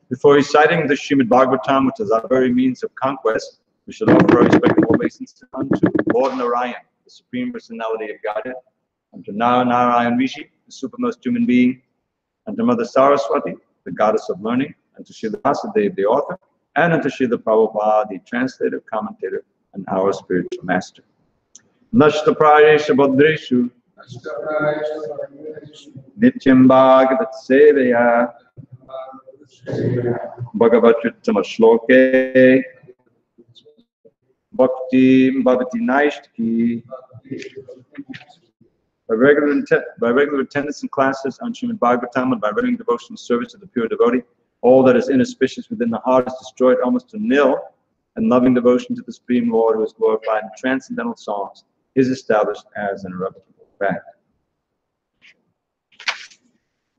Before reciting the Srimad Bhagavatam, which is our very means of conquest, we should offer our respectful obeisance unto Lord Narayan, the Supreme Personality of Godhead, unto Narayan Rishi, the supermost human being, unto Mother Saraswati, the goddess of learning, unto Srila Vasudev, the author, and unto Srila Prabhupada, the translator, commentator, and our spiritual master. Nashta Prayesha Bhadreshu Nityam Bhagavat Sevaya Bhagavatrittama Shloke Bhakti Bhavati Naishtaki. By regular attendance in classes on Srimad Bhagavatam and by regular devotion and service to the pure devotee, all that is inauspicious within the heart is destroyed almost to nil, and loving devotion to the Supreme Lord, who is glorified in transcendental songs, is established as an irrevocable fact.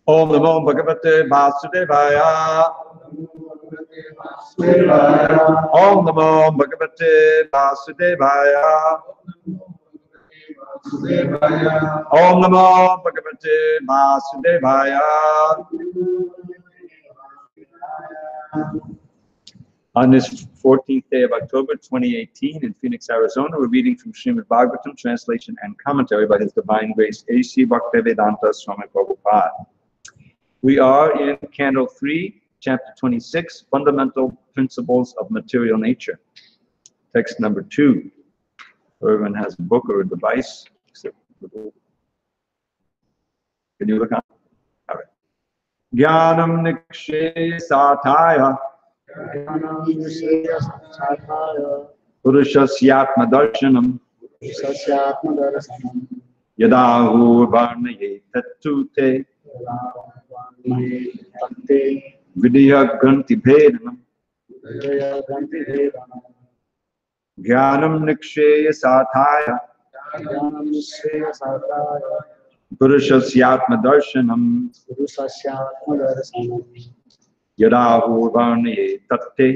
Om Namo Bhagavate Vasudevaya. Om Namo Bhagavate Vasudevaya. Om Namo Bhagavate Vasudevaya. On this 14th day of October 2018 in Phoenix, Arizona, we're reading from Srimad Bhagavatam, translation and commentary by His Divine Grace A.C. Bhaktivedanta Swami Prabhupada. We are in Canto 3, Chapter 26, Fundamental Principles of Material Nature. Text number 2. Everyone has a book or a device, except the book. Can you look on? All right. Jnanam nikshe sataya Purushasya darshanam Yadahu varnaye tattute Vidya granti bhedanam Jnanam nikshaya sathaya Purushasya darshanam Yadahu varnaye tatte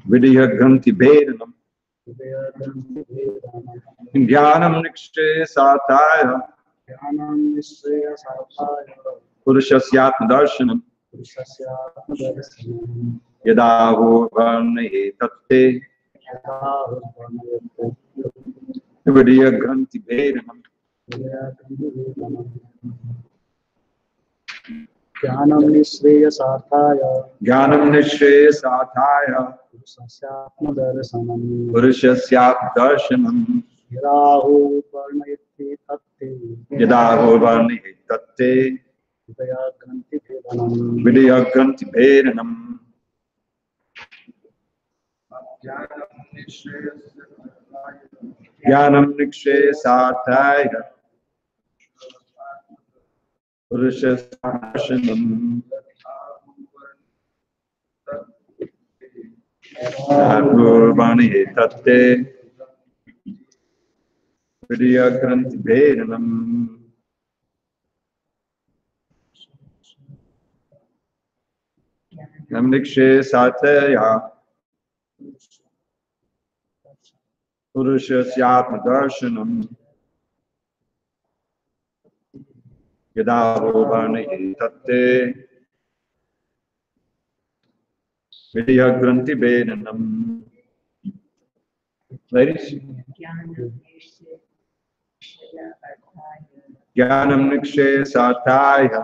Vidya granti bhedanam Jnanam nikshaya sathaya Purushasya darshanam Yadahu varnaye tatte Vidya granti bhedanam Jnanam nishreya sathaya Purushasya Purushasya darshanam Yadahu varnayate tatte Vidya granti bhedanam Jnanam nikshaya sathaya Purushasya darshanam Yadahu varnaye tatte Vidya granti bhedanam Jnanam nikshaya sathaya Purushasya darshanam Yadahu varnaye tatte Vidya granti bhedanam. Ladies? Jnanam nikshaya sathaya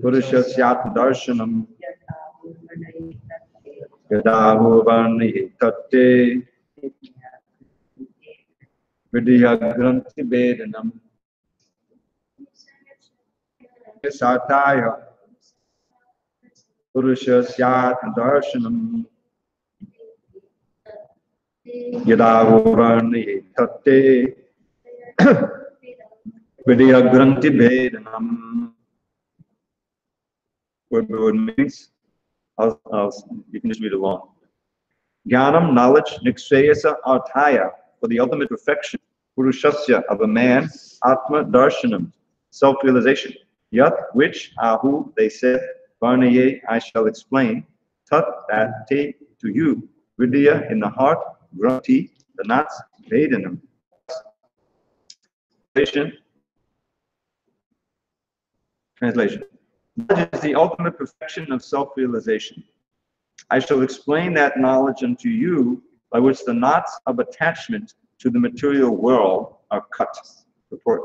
Purushasya darshanam Yadahu varnaye tatte Vidya granti bhedanam. Sathaya Purushasya darshanam Yadahu varnaye tatte Vidya granti bhedanam. What means? You can just read along. Jnanam, knowledge, nikshayasa, arthaya, for the ultimate perfection, Purushasya, of a man, Atma darshanam, self-realization, Yat, which, Ahu, they said, Varnaye, I shall explain, Tat, that, Te, to you, Vidya, in the heart, Granti, the knots, Vedanam, Translation. Knowledge is the ultimate perfection of self-realization. I shall explain that knowledge unto you by which the knots of attachment to the material world are cut. Report.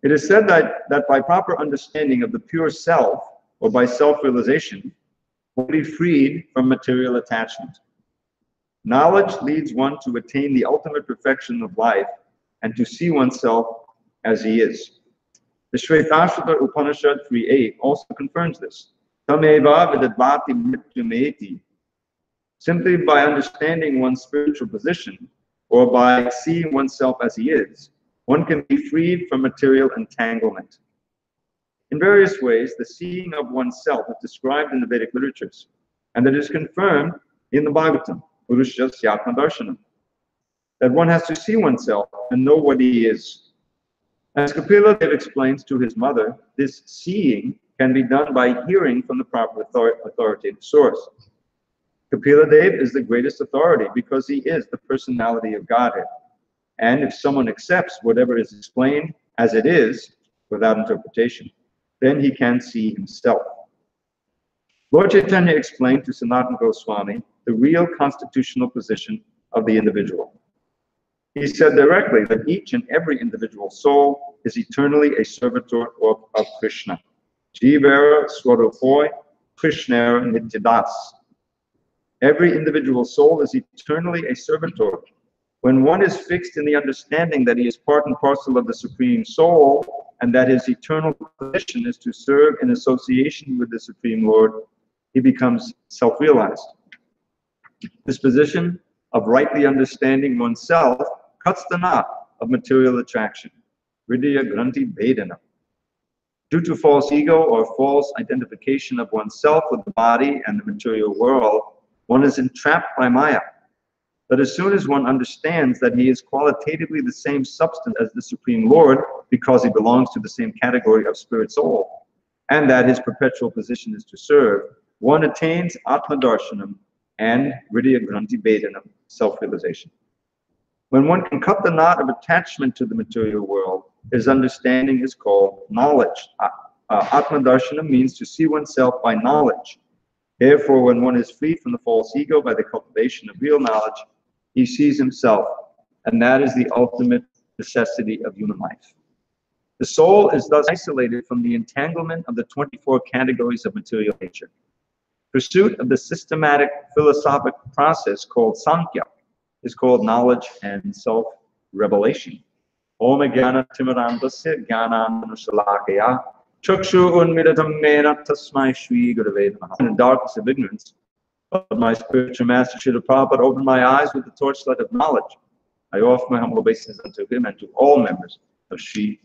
It is said that by proper understanding of the pure self, or by self-realization, one will be freed from material attachment. Knowledge leads one to attain the ultimate perfection of life and to see oneself as he is. The Shvetashvata Upanishad 3.8 also confirms this. Tameva vidadvati mrityumeti. Simply by understanding one's spiritual position, or by seeing oneself as he is, one can be freed from material entanglement. In various ways, the seeing of oneself is described in the Vedic literatures, and that is confirmed in the Bhagavatam, Purushasya Darshanam, that one has to see oneself and know what he is. As Kapila Dev explains to his mother, this seeing can be done by hearing from the proper authoritative source. Kapila Dev is the greatest authority because he is the personality of Godhead. And if someone accepts whatever is explained as it is, without interpretation, then he can see himself. Lord Chaitanya explained to Sanatana Goswami the real constitutional position of the individual. He said directly that each and every individual soul is eternally a servitor of Krishna. Jivara Swarupoi Krishnera Nityadas. Every individual soul is eternally a servitor. When one is fixed in the understanding that he is part and parcel of the Supreme Soul, and that his eternal position is to serve in association with the Supreme Lord, he becomes self-realized. This position of rightly understanding oneself cuts the knot of material attraction. Hridaya Granthi Vedana. Due to false ego or false identification of oneself with the body and the material world, one is entrapped by Maya. But as soon as one understands that he is qualitatively the same substance as the Supreme Lord, because he belongs to the same category of spirit soul, and that his perpetual position is to serve, one attains Atma Darshanam and Hridaya Granthi Vedanam, self-realization. When one can cut the knot of attachment to the material world, his understanding is called knowledge. Atma Darshanam means to see oneself by knowledge. Therefore, when one is freed from the false ego by the cultivation of real knowledge, he sees himself, and that is the ultimate necessity of human life. The soul is thus isolated from the entanglement of the 24 categories of material nature. Pursuit of the systematic philosophic process called Sankhya is called knowledge and self-revelation. Om Jnana Timirandasya Jnananushalakaya Chakshu Unmiratam Mena Tasmai Shri Gurave Namaha. In the darkness of ignorance, but my spiritual master Srila Prabhupada opened my eyes with the torchlight of knowledge. I offer my humble obeisance unto him and to all members of Sri.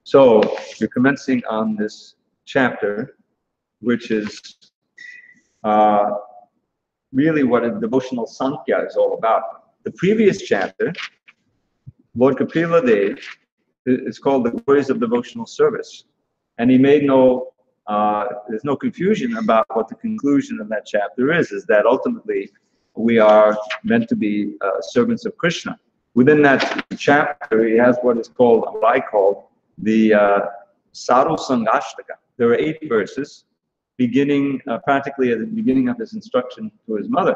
So we're commencing on this chapter, which is really what a devotional Sankhya is all about. The previous chapter, Lord Kapila Dev, is called the Glories of Devotional Service, and he made there's no confusion about what the conclusion of that chapter is that ultimately we are meant to be servants of Krishna. Within that chapter, he has what is called, what I call, the Sadhu Sangashtaka. There are 8 verses, beginning practically at the beginning of his instruction to his mother.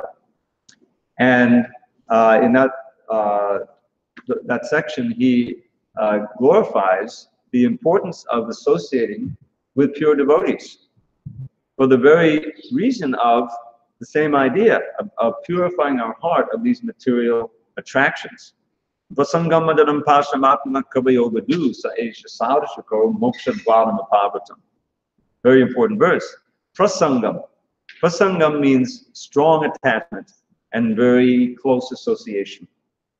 And in that section, he glorifies the importance of associating with pure devotees for the very reason of the same idea of purifying our heart of these material attractions. Very important verse. Prasangam. Prasangam means strong attachment and very close association.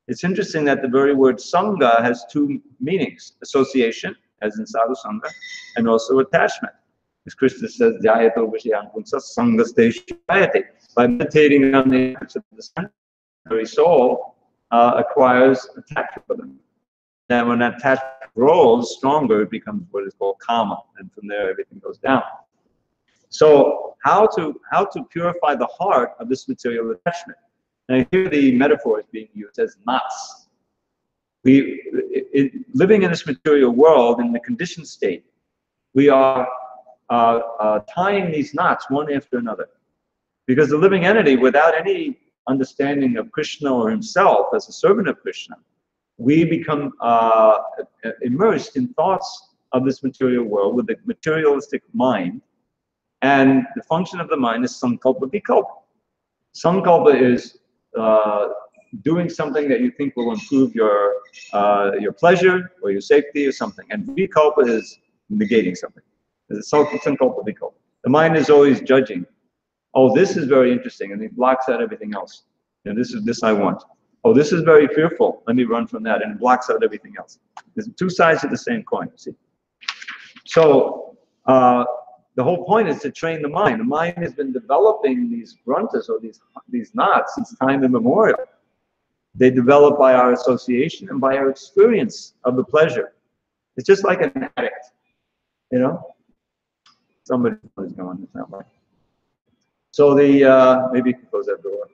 It's interesting that the very word sangha has 2 meanings: association, as in sadhu sangha, and also attachment. As Krishna says, Jayato Vishyan Punsa Sangasteshu Jayate. By meditating on the acts of the very soul, acquires attachment for them. And when that attachment grows stronger, it becomes what is called kama, and from there everything goes down. So how to purify the heart of this material attachment? And here the metaphor is being used as knots. Living in this material world, in the conditioned state, we are tying these knots one after another. Because the living entity, without any understanding of Krishna or himself as a servant of Krishna, we become immersed in thoughts of this material world with the materialistic mind. And the function of the mind is sankalpa vikalpa. Sankalpa is doing something that you think will improve your pleasure or your safety or something. And vikalpa is negating something. It's sankalpa vikalpa. The mind is always judging. Oh, this is very interesting, and it blocks out everything else. And this I want. Oh, this is very fearful. Let me run from that, and it blocks out everything else. There's two sides of the same coin, you see. So the whole point is to train the mind. The mind has been developing these gruntas or these knots since time immemorial. They develop by our association and by our experience of the pleasure. It's just like an addict, you know. Somebody is going. It's not like. So maybe you can close that door.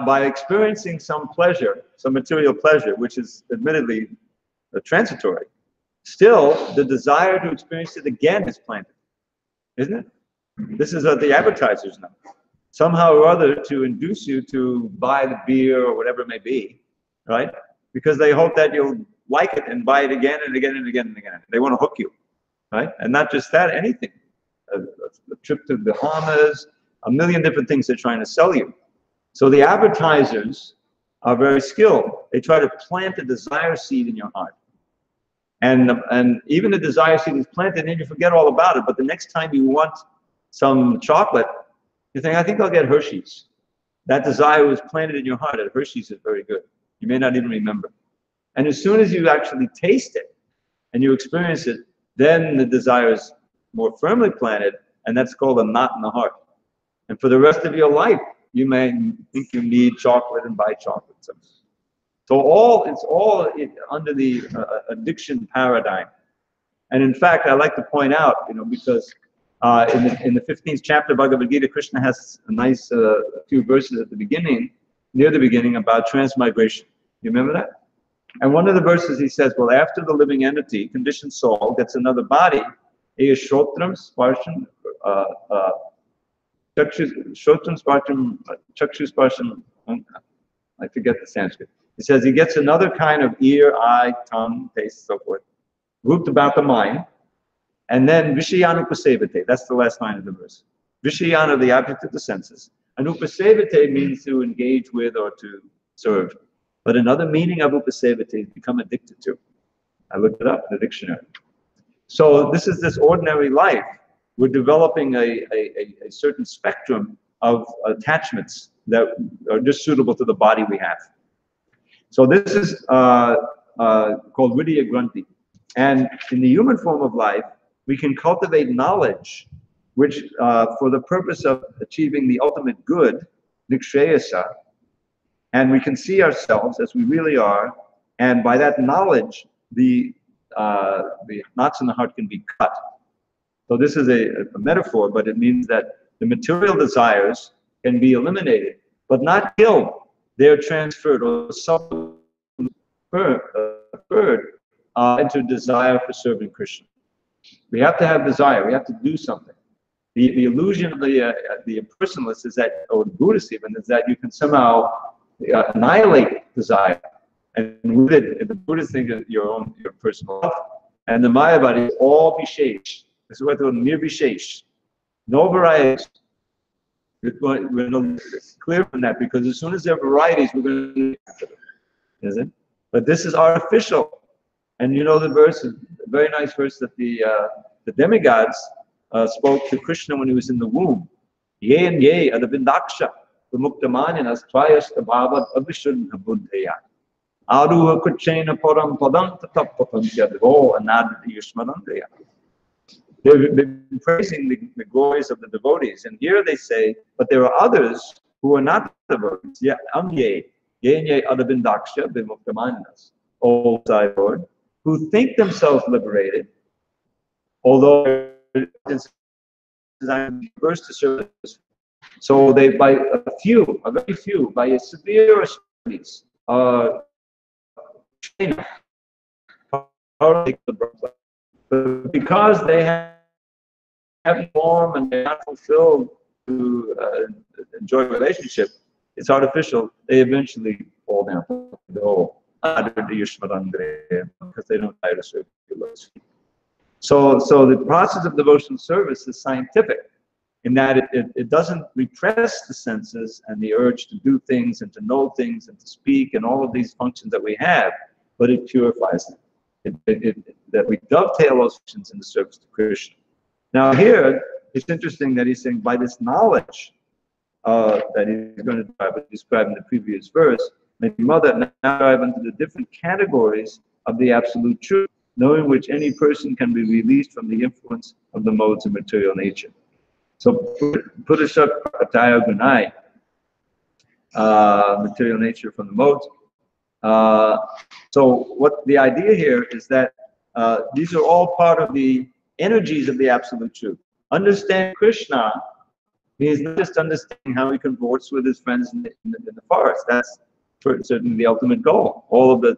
By experiencing some pleasure, some material pleasure, which is admittedly transitory, still the desire to experience it again is planted, isn't it? This is the advertisers know. Somehow or other to induce you to buy the beer or whatever it may be, right? Because they hope that you'll like it and buy it again and again and again and again. They want to hook you, right? And not just that, anything. A trip to the Bahamas, a million different things they're trying to sell you. So the advertisers are very skilled. They try to plant a desire seed in your heart. And even the desire seed is planted and you forget all about it. But the next time you want some chocolate, you think, I think I'll get Hershey's. That desire was planted in your heart that Hershey's is very good. You may not even remember. And as soon as you actually taste it and you experience it, then the desire is more firmly planted, and that's called a knot in the heart. And for the rest of your life, you may think you need chocolate and buy chocolate. So it's all under the addiction paradigm. And in fact, I like to point out, you know, because in the 15th chapter of Bhagavad Gita, Krishna has a nice few verses at the beginning, near the beginning, about transmigration. You remember that? And one of the verses he says, well, after the living entity, conditioned soul, gets another body, he is Shrotram, Sparshan, Chakshu Sparshan, I forget the Sanskrit. He says he gets another kind of ear, eye, tongue, taste, so forth, grouped about the mind, and then Vishayanupasevate, that's the last line of the verse. Vishayana, the object of the senses. And upasevate means to engage with or to serve. But another meaning of upasevate is become addicted to. I looked it up in the dictionary. So this ordinary life. We're developing a certain spectrum of attachments that are just suitable to the body we have. So this is called Vidya Granthi. And in the human form of life, we can cultivate knowledge, which for the purpose of achieving the ultimate good, nikshayasa, and we can see ourselves as we really are, and by that knowledge, the knots in the heart can be cut. So this is a metaphor, but it means that the material desires can be eliminated, but not killed. They are transferred or transferred into desire for serving Krishna. We have to have desire. We have to do something. The illusion of the impersonalist is that, or the Buddhist even, is that you can somehow annihilate desire. And with it, the Buddhists think of your personal life. And the Mayavadi is all vishesh. This is what they call nirvishesh. No varieties. It's clear from that, because as soon as there are varieties, we're going to after them. Is it? But this is artificial. And you know the verse, a very nice verse that the demigods spoke to Krishna when he was in the womb. Ye and ye adavindaksha vimuktamaninas tvayasta bhavad avishuddha buddhaya. Aruha kuchena param padam tatappatantyadho anadati yushmanandaya. They've been praising the glories of the devotees. And here they say, but there are others who are not devotees. Yeah, ye and ye adavindaksha vimuktamaninas. O Sai Lord, who think themselves liberated, although designed first to serve. So they, by a very few, by a severe austerities, but because they haven't formed and they're not fulfilled to enjoy a relationship, it's artificial. They eventually fall down the hole because they don't try to serve your Lord's feet. So the process of devotional service is scientific in that it doesn't repress the senses and the urge to do things and to know things and to speak and all of these functions that we have, but it purifies them. That we dovetail those functions in the service to Krishna. Now here, it's interesting that he's saying by this knowledge that he's going to describe in the previous verse, may mother now dive into the different categories of the absolute truth, knowing which any person can be released from the influence of the modes of material nature. So Purusha Prataya Gunai, material nature from the modes. So what the idea here is that these are all part of the energies of the absolute truth. Understand Krishna means not just understanding how he converts with his friends in the forest. That's certainly the ultimate goal. All of the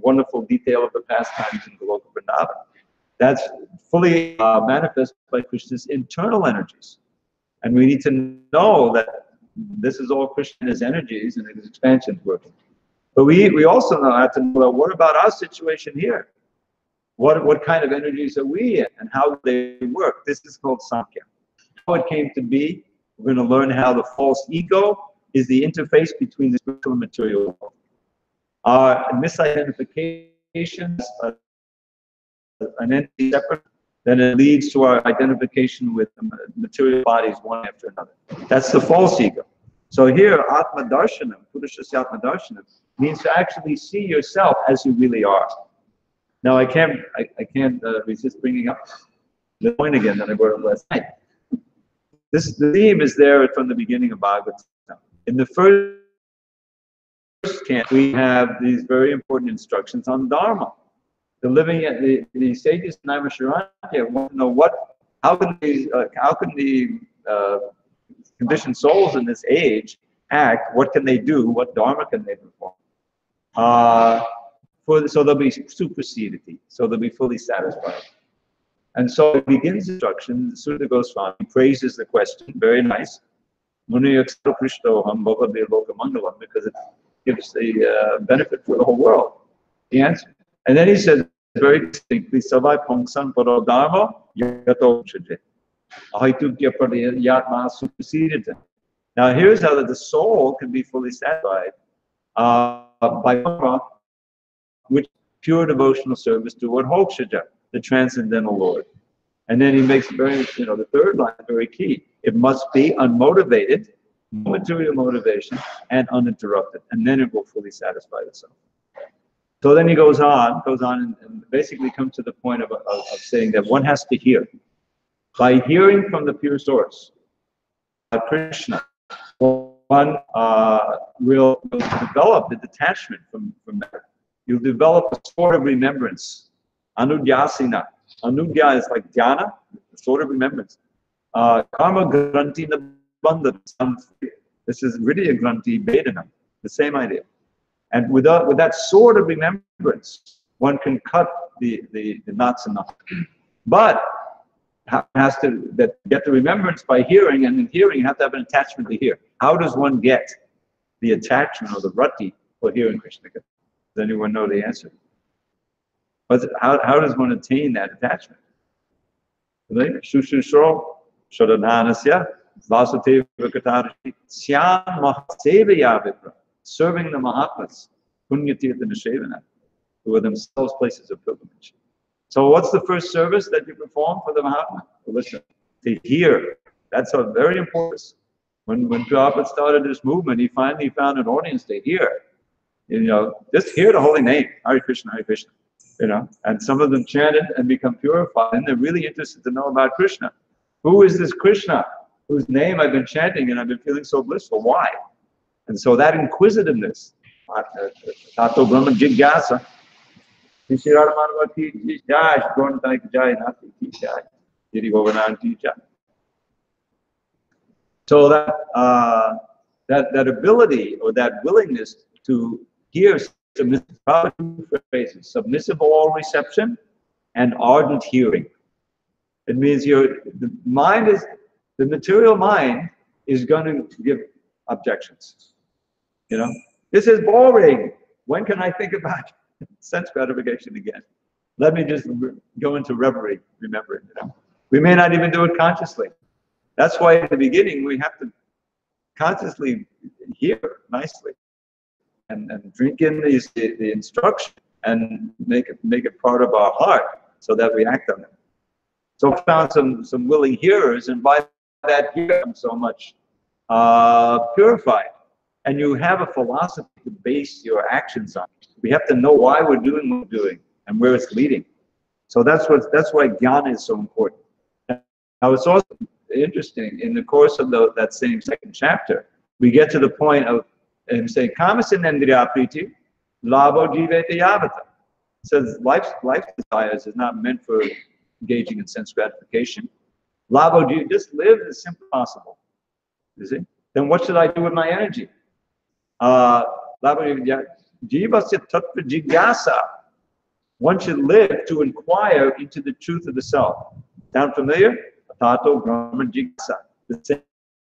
wonderful detail of the pastimes in Goloka Vrindavan. That's fully manifested by Krishna's internal energies. And we need to know that this is all Krishna's energies and his expansion working. But we also have to know, what about our situation here? What kind of energies are we in and how they work? This is called Sankhya. How it came to be, we're going to learn how the false ego is the interface between the spiritual and material world. Our misidentification is an entity separate, then it leads to our identification with the material bodies one after another. That's the false ego. So here, Atma Darshanam, Purusha Atma Darshanam, means to actually see yourself as you really are. Now I can't resist bringing up the point again that I brought up last night. The theme is there from the beginning of Bhagavatam. In the first canto, we have these very important instructions on Dharma. The living at the sages in Naimisharanya want to know how can the conditioned souls in this age act? What can they do? What Dharma can they perform? So they'll be superseded, so they'll be fully satisfied. And so it begins instruction. Sutta Goswami praises the question, very nice. Because it gives the benefit for the whole world. The answer. And then he says very distinctly, Savai Pongsan Paro Dharma Yato Chajit. Now here's how the soul can be fully satisfied by Dharma, which pure devotional service to what Hokshaja, the transcendental Lord. And then he makes the third line very key. It must be unmotivated, no material motivation, and uninterrupted. And then it will fully satisfy itself. So then he goes on and basically comes to the point of saying that one has to hear. By hearing from the pure source, Krishna, one will develop the detachment from that. You'll develop a sort of remembrance. Anudyasina. Anudya is like dhyana, a sort of remembrance. Karma granti bandhana. This is Vidya granti vedana, the same idea. And with that sort of remembrance, one can cut the knots in the heart. But has to get the remembrance by hearing, and in hearing you have to have an attachment to hear. How does one get the attachment or the rati for hearing Krishna? Does anyone know the answer? How does one attain that attachment? Shushusho Shadananasya Vasateva Katarashi Syam Mahasevaya Vipra, serving the Mahatmas, Punyatirtha Nishevana, who are themselves places of pilgrimage. So what's the first service that you perform for the Mahatma? To listen, to hear. That's a very important. When Prabhupada started this movement, he finally found an audience to hear. Just hear the holy name, Hare Krishna, Hare Krishna. And some of them chanted and become purified, and they're really interested to know about Krishna. Who is this Krishna whose name I've been chanting and I've been feeling so blissful? Why? And so that inquisitiveness, Tato Brahman Jigyasa, So that ability or that willingness to hear submissive oral reception and ardent hearing. It means the material mind is going to give objections. You know, this is boring. When can I think about sense gratification again? Let me just go into reverie, remembering. You know, we may not even do it consciously. That's why in the beginning we have to consciously hear nicely and drink in the instruction and make it part of our heart so that we act on it. So I found some willing hearers, and by that hearing I'm so much purified. And you have a philosophy to base your actions on. We have to know why we're doing what we're doing and where it's leading. So that's why jnana is so important. Now it's also interesting, in the course of that same second chapter, we get to the point of him saying, Kamasinendriya priti, labo jivete yavata. It says life's desires is not meant for engaging in sense gratification. Labo, just live as simple as possible. You see? Then what should I do with my energy? Jivasya tattva jigyasa. One should live to inquire into the truth of the self. Sound familiar? Tato Brahma Jigyasa. The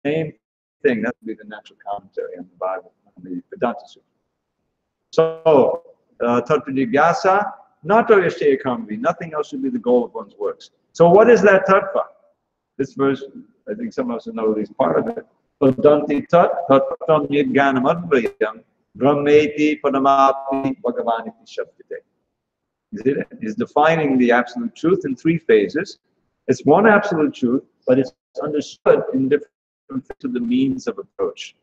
same thing. That would be the natural commentary on the Bible, on the Vedanta Sutra. So, tattva jigyasa, nato yashaya karmavi. Nothing else should be the goal of one's works. So, what is that tattva? This verse, I think some of us know at least part of it. Padanti tat tattvam yidganam advayam brahmeti padamapi bhagavaniti shabdite. He's defining the absolute truth in three phases. It's one absolute truth, but it's understood in different to the means of approach.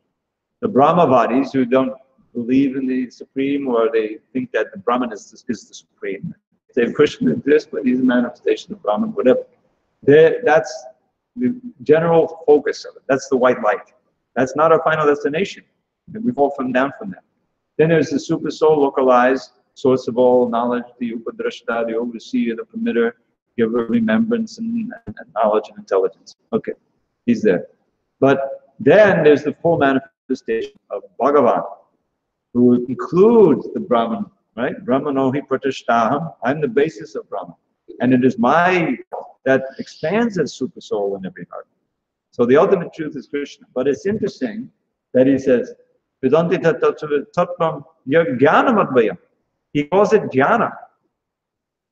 The Brahmavadis, who don't believe in the Supreme, or they think that the Brahman is the Supreme, say Krishna exists, but he's a manifestation of Brahman, whatever. That's the general focus of it. That's the white light. That's not our final destination. We fall down from that. Then there's the super soul, localized source of all knowledge, the Upadrashta, the overseer, the permitter, giver of remembrance and knowledge and intelligence. Okay, he's there. But then there's the full manifestation of Bhagavan, who includes the Brahman, right? Brahmanohi pratishtaham. I'm the basis of Brahman. And it is that expands that super soul in every heart. So the ultimate truth is Krishna. But it's interesting that he says, Vedanti tattvam jnanam. He calls it jnana.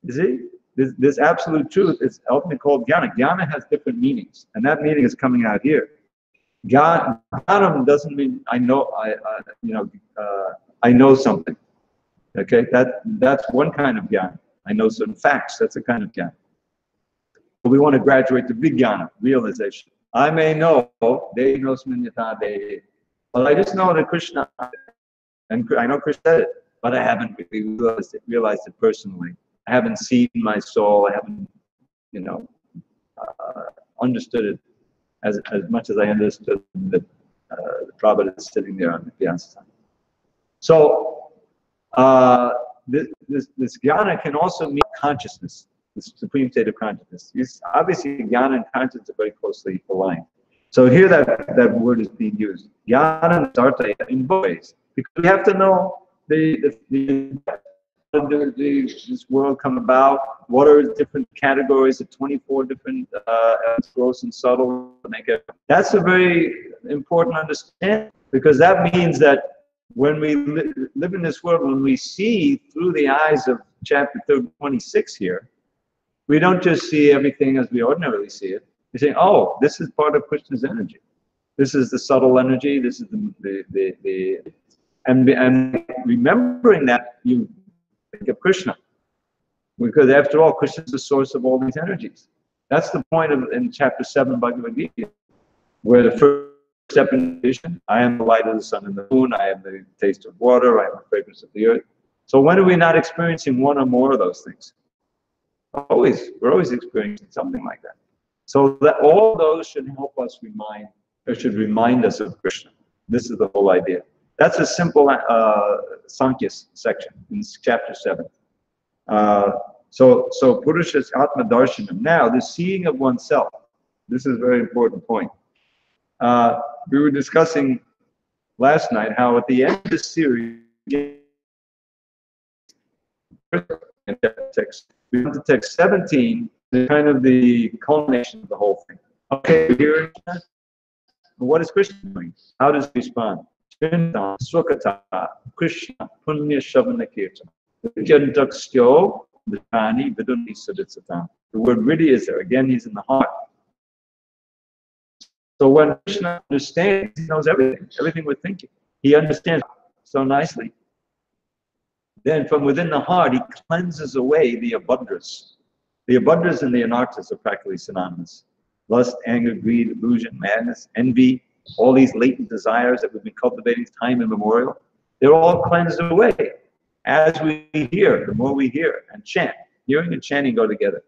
You see? This absolute truth is ultimately called jnana. Jnana has different meanings, and that meaning is coming out here. Jnanam doesn't mean I know. I know something. Okay, that's one kind of jnana. I know certain facts. That's a kind of jnana. But we want to graduate to vijnana, realization. I may know, but I just know that Krishna, and I know Krishna said it, but I haven't really realized it personally. I haven't seen my soul. I haven't, understood it as much as I understood that the Prabhu is sitting there on the piazza. So this jnana can also mean consciousness, the supreme state of consciousness. Obviously, jnana and consciousness are very closely aligned. So here that word is being used. Jnana and sarta in both ways, because we have to know this world come about. What are different categories of 24 different gross and subtle? That's a very important understanding, because that means that when we live in this world, when we see through the eyes of chapter 26 here, we don't just see everything as we ordinarily see it. We say, oh, this is part of Krishna's energy. This is the subtle energy. This is and remembering that, you think of Krishna, because after all, Krishna is the source of all these energies. That's the point in chapter 7 Bhagavad Gita, where the first step in vision, I am the light of the sun and the moon, I am the taste of water, I am the fragrance of the earth. So when are we not experiencing one or more of those things? We're always experiencing something like that. So that all those should help us remind us of Krishna. This is the whole idea. That's a simple Sankhya section in chapter 7. So Purusha's Atma Darshanam. Now, the seeing of oneself. This is a very important point. We were discussing last night how at the end of the series, text, we went to text 17, kind of the culmination of the whole thing. Okay, here, what is Krishna doing? How does he respond? Swakata, Krishna, Punya Shavana Kirtan. The word really is there. Again, he's in the heart. So when Krishna understands, he knows everything we're thinking. He understands so nicely. Then from within the heart, he cleanses away the abundras. The abundras and the anarthas are practically synonymous. Lust, anger, greed, illusion, madness, envy, all these latent desires that we've been cultivating time immemorial, they're all cleansed away as we hear, the more we hear and chant. Hearing and chanting go together.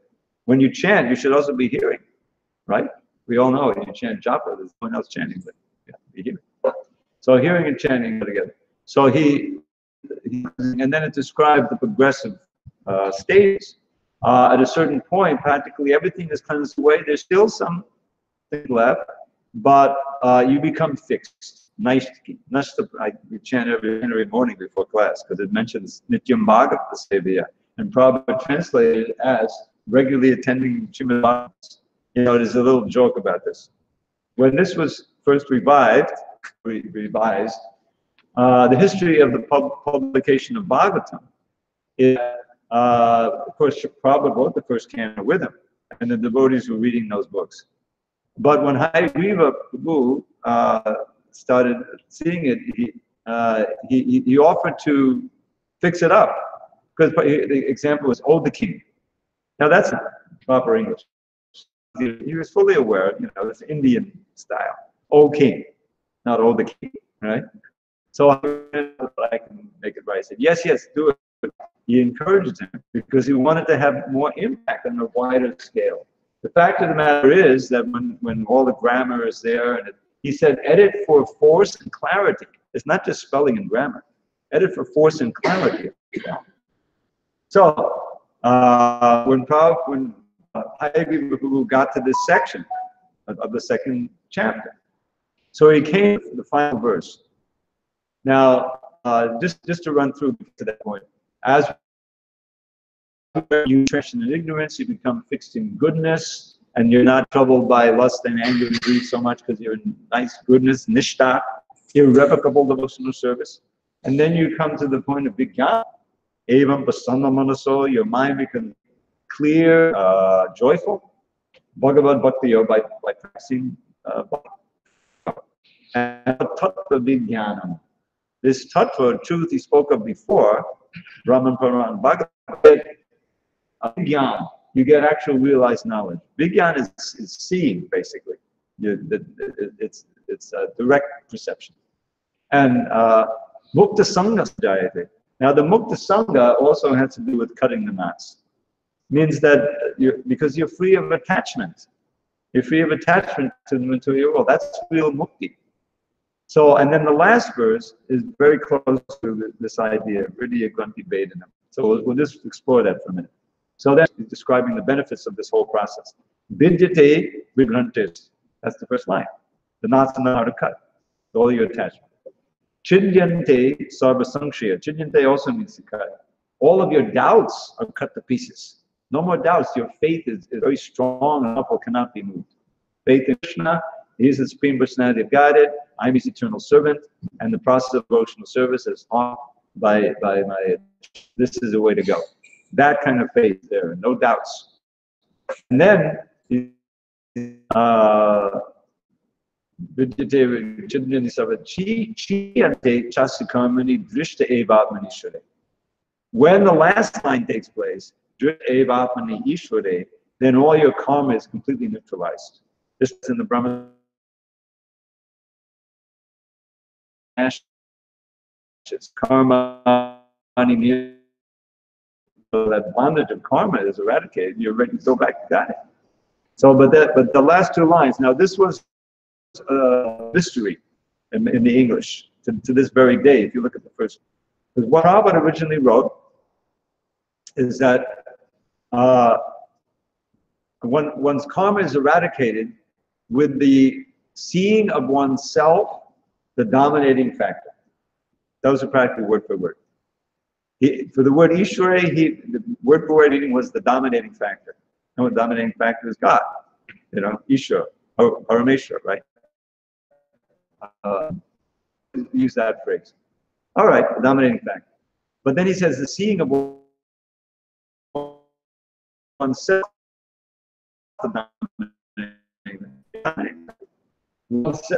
When you chant, you should also be hearing, right? We all know it. You chant japa, there's no one else chanting, but you have to be hearing. So hearing and chanting go together. So and then it described the progressive stages. At a certain point, practically everything is cleansed away. There's still something left, but you become fixed. Nice to keep. We chant every morning before class because it mentions Nityam Bhagavata Sevaya, and Prabhupada translated it as regularly attending Srimad Bhagavatam. You know, there's a little joke about this. When this was first revised, the history of the publication of Bhagavatam is, of course, Prabhupada wrote the first canon with him, and the devotees were reading those books. But when Hayagriva Prabhu started seeing it, he offered to fix it up, because the example was "Oh the King." Now that's not proper English. He was fully aware, you know, it's Indian style. "Oh King," not "Oh the King," right? So I can make it right. I said, yes, do it. He encouraged him because he wanted to have more impact on a wider scale. The fact of the matter is that when all the grammar is there, and he said, edit for force and clarity. It's not just spelling and grammar. Edit for force and clarity. So when Hayagriva got to this section of the second chapter, so he came to the final verse. Now, just to run through to that point, as you transition in ignorance, you become fixed in goodness, and you're not troubled by lust and anger and greed so much because you're in nice goodness, nishta, irrevocable devotional service. And then you come to the point of vijnana, evam prasanna manaso, your mind becomes clear, joyful, bhagavad bhakti by practicing bhakti. And tattva vijnanam. This tattva, truth he spoke of before, Brahman, Paran, Bhagavad, Vijnana, you get actual realized knowledge. Vijnana is seeing, basically. It's a direct perception. And Mukta Sangha Jayate. Now, the Mukta Sangha also has to do with cutting the knots. Means that because you're free of attachment. You're free of attachment to the material world. That's real mukti. So, and then the last verse is very close to this idea, Hridaya Granthi Vedanam. So we'll just explore that for a minute. So that's describing the benefits of this whole process. Vidyate vigrantis. That's the first line. The knots know how to cut. All your attachment. Chidyante sarva sankshaya. Chidyante also means to cut. All of your doubts are cut to pieces. No more doubts. Your faith is very strong and or cannot be moved. Faith in Krishna. He is the Supreme Personality of Godhead. I'm His eternal servant, and the process of devotional service is taught by my. This is the way to go. That kind of faith there, no doubts. And then, when the last line takes place, then all your karma is completely neutralized. This is in the Brahma. Karma, so that bondage of karma is eradicated. You're ready to go back to God. So, but the last two lines. Now, this was mystery in the English to this very day. If you look at the first, because what Prabhupada originally wrote is that when one's karma is eradicated with the seeing of oneself, the dominating factor. Those are practically word for word. For the word Ishwara, the word for word was the dominating factor. And the dominating factor is God, Ishwara, or Parameshwar, right? Use that phrase. All right, the dominating factor. But then he says the seeing of oneself, the dominating factor.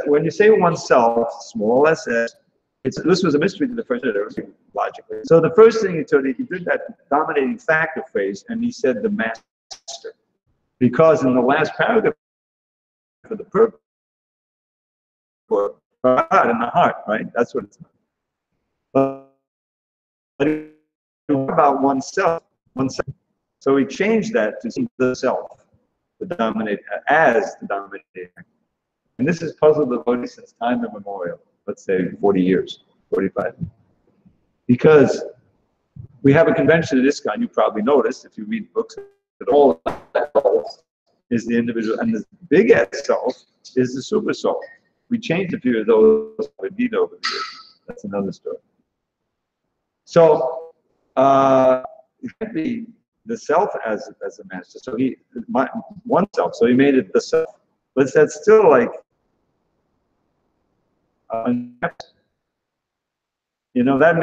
When you say oneself, small s, this was a mystery to the first logically. So the first thing he did that dominating factor phrase, and he said the master. Because in the last paragraph for the purpose, for God in the heart, right? That's what it's about. But about oneself. So he changed that to see the self, as the dominating factor. And this has puzzled the devotees since time immemorial, let's say 40 years, 45. Because we have a convention at ISKCON, you probably noticed if you read books, that all that is the individual, and the big S self is the super soul. We changed a few of those with Dita over the years. That's another story. So, it can't be the self as a master. So one self, so he made it the self. But that's still like, that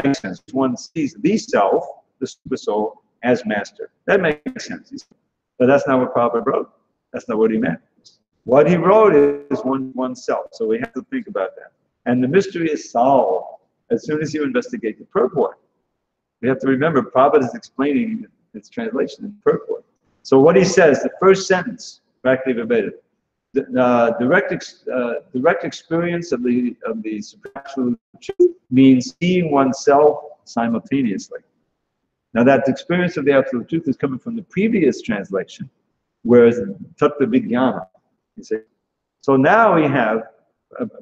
makes sense. One sees the self, the super soul, as master. That makes sense. But that's not what Prabhupada wrote. That's not what he meant. What he wrote is oneself. So we have to think about that. And the mystery is solved as soon as you investigate the purport. We have to remember Prabhupada is explaining its translation in purport. So what he says, the first sentence, practically verbatim, direct experience of the supernatural truth means seeing oneself simultaneously. Now that experience of the absolute truth is coming from the previous translation, whereas Tattva Vijnana, you see. So now we have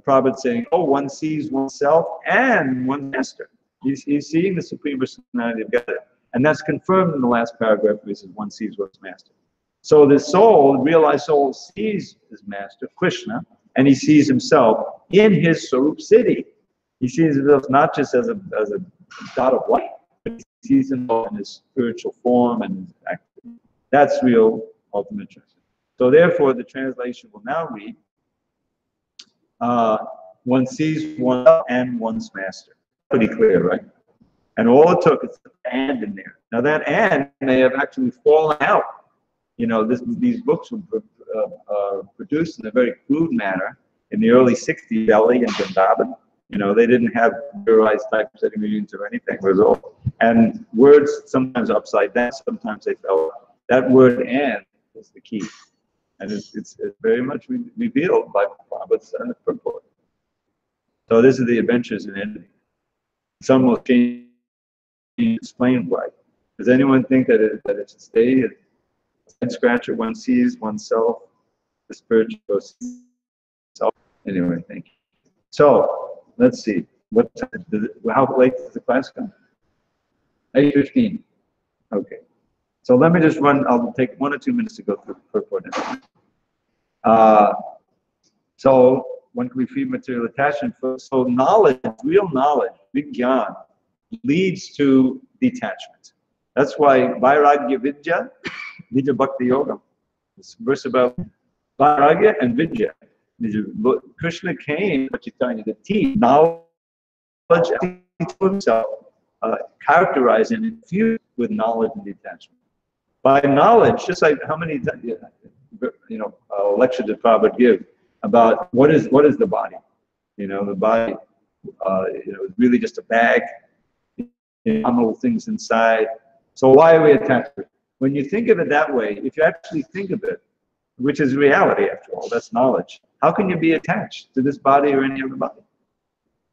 Prabhupada saying, oh, one sees oneself and one master. He's seeing the Supreme Personality of God. And that's confirmed in the last paragraph where he says one sees one's master. So the soul, realized soul, sees his master, Krishna, and he sees himself in his Sarup city. He sees himself not just as a dot of light, but he sees himself in his spiritual form and his activity. That's real ultimate truth. So therefore, the translation will now read, one sees oneself and one's master. Pretty clear, right? And all it took is the and in there. Now that and may have actually fallen out. These books were produced in a very crude manner in the early 60s, Delhi and Vrindavan. They didn't have computerized typesetting machines or anything. It was all. And words sometimes upside down, sometimes they fell out. That word and is the key. And it's very much revealed by Prabhupada's purport. So this is the adventures in entity. Some will change, explain why. Does anyone think that it should stay at head scratcher? One sees oneself, the spiritual self. Anyway, thank you. So let's see. How late does the class come? 8:15. Okay. So let me just run. I'll take 1 or 2 minutes to go through the purport. So when can we free material attachment? So knowledge, real knowledge, Vijnana, leads to detachment. That's why Vairagya Vidya, Vidya Bhakti Yoga, this verse about Vairagya and Vidya. Krishna came, to teach knowledge to himself, characterized and infused with knowledge and detachment. By knowledge, just like how many lectures did Prabhupada give about what is the body? The body, is really just a bag, little things inside. So why are we attached to it? When you think of it that way, if you actually think of it, which is reality after all, that's knowledge. How can you be attached to this body or any other body?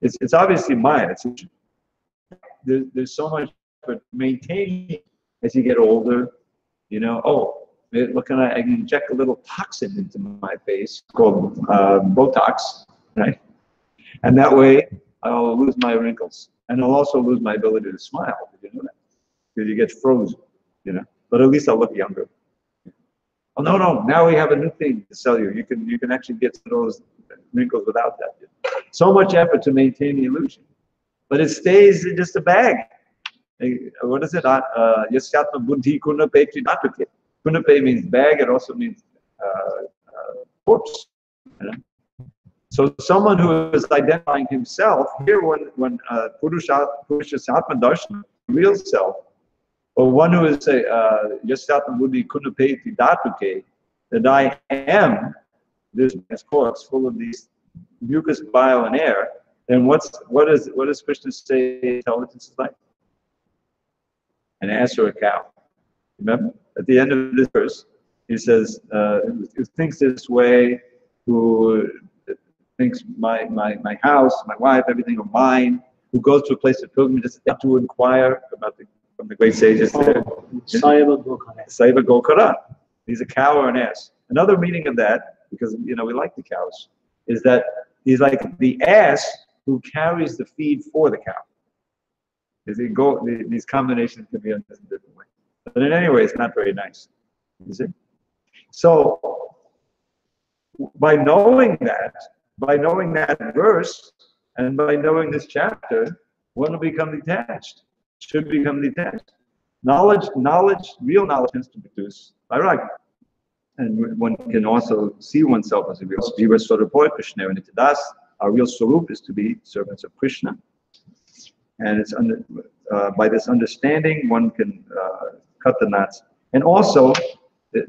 It's obviously Maya. There's so much for maintaining as you get older. Look, I can inject a little toxin into my face called Botox, right? And that way I'll lose my wrinkles. And I'll also lose my ability to smile. Did you know that? Because you get frozen, But at least I'll look younger. Oh, no. Now we have a new thing to sell you. You can actually get those wrinkles without that. So much effort to maintain the illusion. But it stays in just a bag. What is it? Yasyatma buddhi kunape tridatuke. Kunape means bag, it also means corpse. You know? So someone who is identifying himself, here when Purusha Satma Darshan, real self, or one who is say Yasyatma buddhi kunape tridatuke, that I am this corpse full of these mucus, bile, and air, then what does Krishna say intelligence is like? An ass or a cow. Remember? At the end of this verse, he says, who thinks this way, who thinks my house, my wife, everything are mine, who goes to a place of pilgrimage to inquire about from the great sages there. Saiva Gokara. He's a cow or an ass. Another meaning of that, because we like the cows, is that he's like the ass who carries the feed for the cow. These combinations can be understood in different ways. But in any way, it's not very nice. You see? So, by knowing that verse, and by knowing this chapter, one will become detached. Should become detached. Knowledge, real knowledge tends to produce vairagya. And one can also see oneself as a real Jiva Swarupa Krishna and Nityadas. Our real Swarup is to be servants of Krishna. And it's by this understanding, one can cut the knots. And also,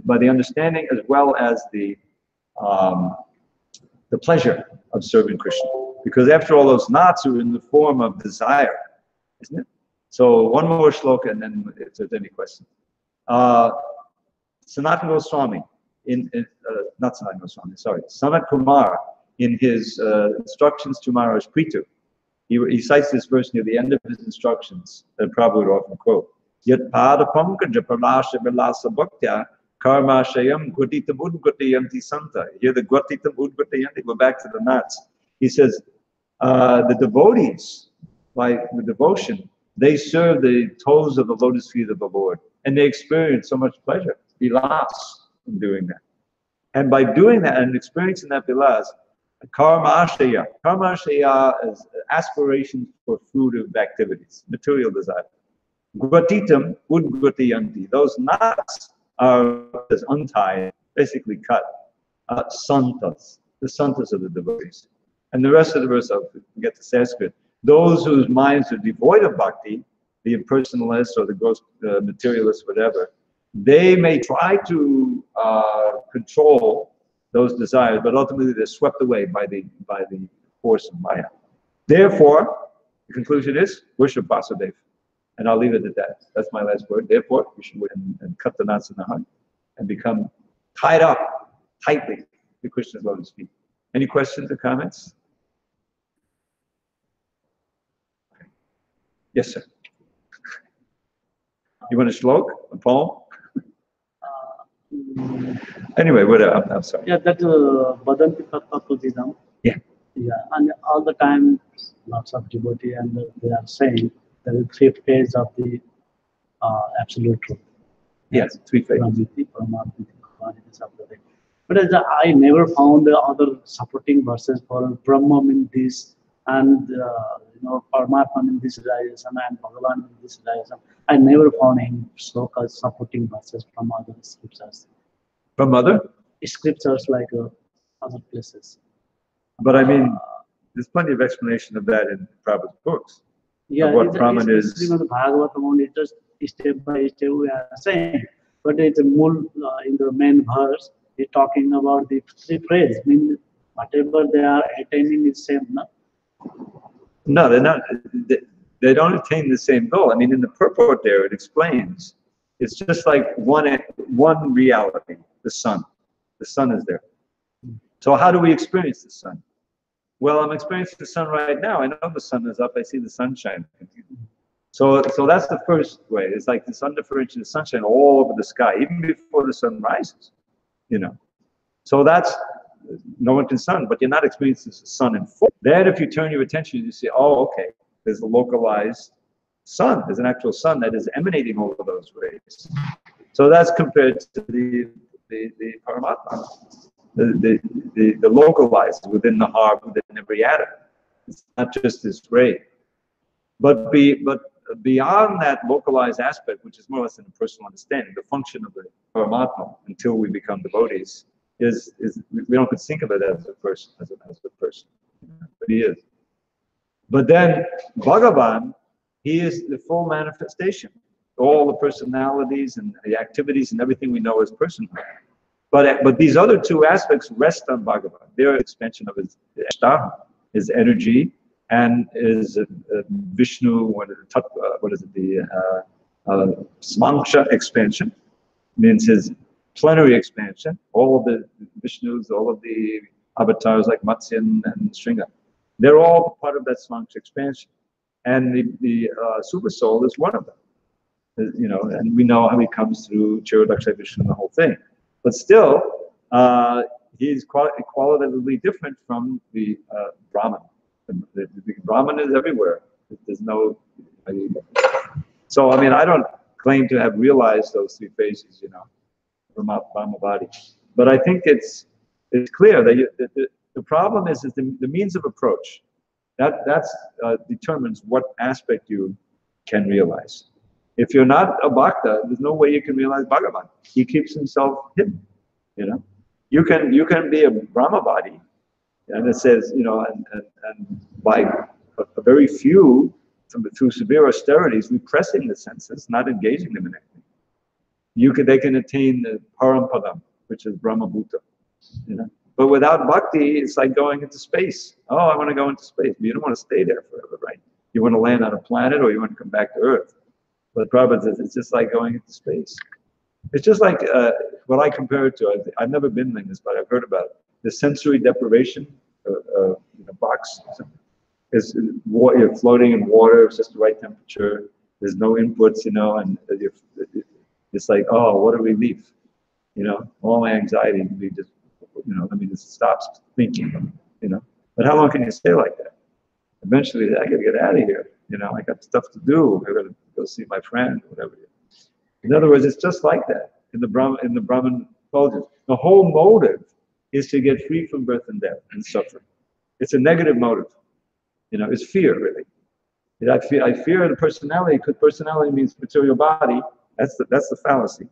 by the understanding as well as the pleasure of serving Krishna. Because after all, those knots are in the form of desire, isn't it? So one more shloka, and then if there's any questions. Sanatana Goswami, not Sanatana Goswami, sorry, Sanat Kumar, in his instructions to Maharaj Prithu, he cites this verse near the end of his instructions that Prabhu would often quote. Yat pada pankaj pralasha vilasa bhaktya karmashayam gutitam udgutayanti santa. Here the gutitam udgutayanti, go back to the knots. He says, the devotees, with devotion, they serve the toes of the lotus feet of the Lord. And they experience so much pleasure, vilas, from doing that. And by doing that and experiencing that vilas, karmashaya is aspirations for fruitive activities, material desire. Gwatitam udgutayanti, those knots are untied, basically cut. Santas, the santas of the devotees. And the rest of the verse, I'll get to Sanskrit. Those whose minds are devoid of bhakti, the impersonalists or the gross materialists, whatever, they may try to control those desires, but ultimately they're swept away by the force of Maya. Therefore, the conclusion is worship Vasudeva. And I'll leave it at that. That's my last word. Therefore, we should and cut the knots in the heart and become tied up tightly to Krishna's lotus feet. Any questions or comments? Yes, sir. You want a shlok, a poem? Anyway, whatever. I'm sorry. Yeah, that Badanti Tattva Pujidam. Yeah. Yeah, and all the time, lots of devotee, and they are saying there is 3 phases of the absolute truth. Yes, 3 phases. But I never found the other supporting verses for Brahman in this, and Paramatma in this realization, and Bhagavan in this realization. I never found any so-called supporting verses from other scriptures. From other? Scriptures like other places. But I mean, there's plenty of explanation of that in Prabhup's books. Yeah, what Brahman is. Bhagavatam, it just step by step we are saying. But it's more in the main verse, it's talking about the 3 phrases. I mean, whatever they are attaining is same, no? No, they're not. They don't attain the same goal. I mean, in the purport there, it explains. It's just like one reality, the sun. The sun is there. So how do we experience the sun? Well, I'm experiencing the sun right now. I know the sun is up. I see the sunshine. So that's the first way. It's like this undifferentiated sunshine all over the sky, even before the sun rises. So that's, no one can sun, but you're not experiencing the sun in full. Then if you turn your attention, you see, oh, okay, there's a localized sun. There's an actual sun that is emanating all of those rays. So that's compared to the Paramatma. the localized within the heart, within every atom. It's not just this ray. But beyond that localized aspect, which is more or less in a personal understanding, the function of the Paramatma until we become devotees is we don't think of it as a person, as a person, but he is. But then Bhagavan, he is the full manifestation, all the personalities and the activities and everything we know as personhood. But these other two aspects rest on Bhagavan. They're an expansion of his Ashtaha, his energy, and his Vishnu, what is it, the Smanksha expansion, means his plenary expansion, all of the Vishnus, all of the avatars like Matsya and Shringa, they're all part of that Smanksha expansion. And the Super Soul is one of them. You know, and we know how he comes through Chirodakshaya Vishnu and the whole thing. But still, he's qualitatively different from the Brahman. The Brahman is everywhere. There's no. So I mean, I don't claim to have realized those three phases, you know, from Brahmavadi. But I think it's clear that the problem is the means of approach. That determines what aspect you can realize. If you're not a bhakta, there's no way you can realize Bhagavan. He keeps himself hidden. You know, you can be a Brahmavadi, and it says, you know, and by a very few, through severe austerities, repressing the senses, not engaging them in anything. They can attain the Parampadam, which is Brahmabhuta. You know, but without bhakti, it's like going into space. Oh, I want to go into space, but you don't want to stay there forever, right? You want to land on a planet, or you want to come back to Earth. But Prabhupada says it's just like going into space. It's just like what I compare it to. I've never been in this, but I've heard about it. The sensory deprivation box. Is you're floating in water. It's just the right temperature. There's no inputs, you know, and it's like, oh, what a relief. You know, all my anxiety can be just, you know, let me just stop thinking, you know. But how long can you stay like that? Eventually, I got to get out of here. You know, I got stuff to do. I got to go see my friend, whatever. In other words, it's just like that in the Brahman culture. The whole motive is to get free from birth and death and suffering. It's a negative motive. You know, it's fear, really. I fear the personality, because personality means material body. That's the fallacy.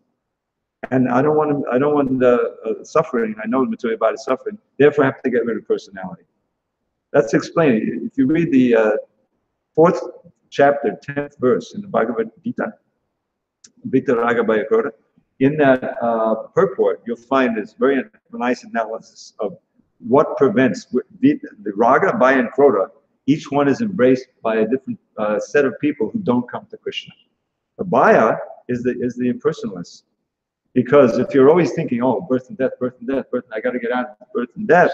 And I don't want the suffering. I know the material body is suffering. Therefore, I have to get rid of personality. That's explained. If you read the 4th chapter, 10th verse in the Bhagavad Gita, Vitaraga Bhayakroda, in that purport, you'll find this very nice analysis of what prevents the Raga, Bhaya, and Krodha. Each one is embraced by a different set of people who don't come to Krishna. The Bhaya is the impersonalist. Because if you're always thinking, oh, birth and death, I got to get out of birth and death,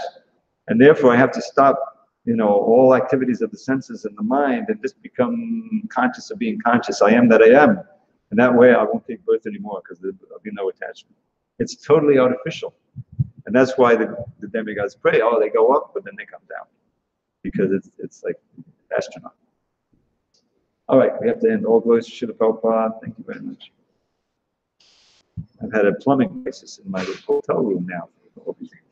and therefore I have to stop, you know, all activities of the senses and the mind and just become conscious of being conscious. I am that I am. And that way I won't take birth anymore because there'll be no attachment. It's totally artificial. And that's why the demigods pray, oh, they go up, but then they come down. Because it's like astronaut. All right, we have to end. All glories to Srila Prabhupada. Thank you very much. I've had a plumbing crisis in my hotel room now for all these years.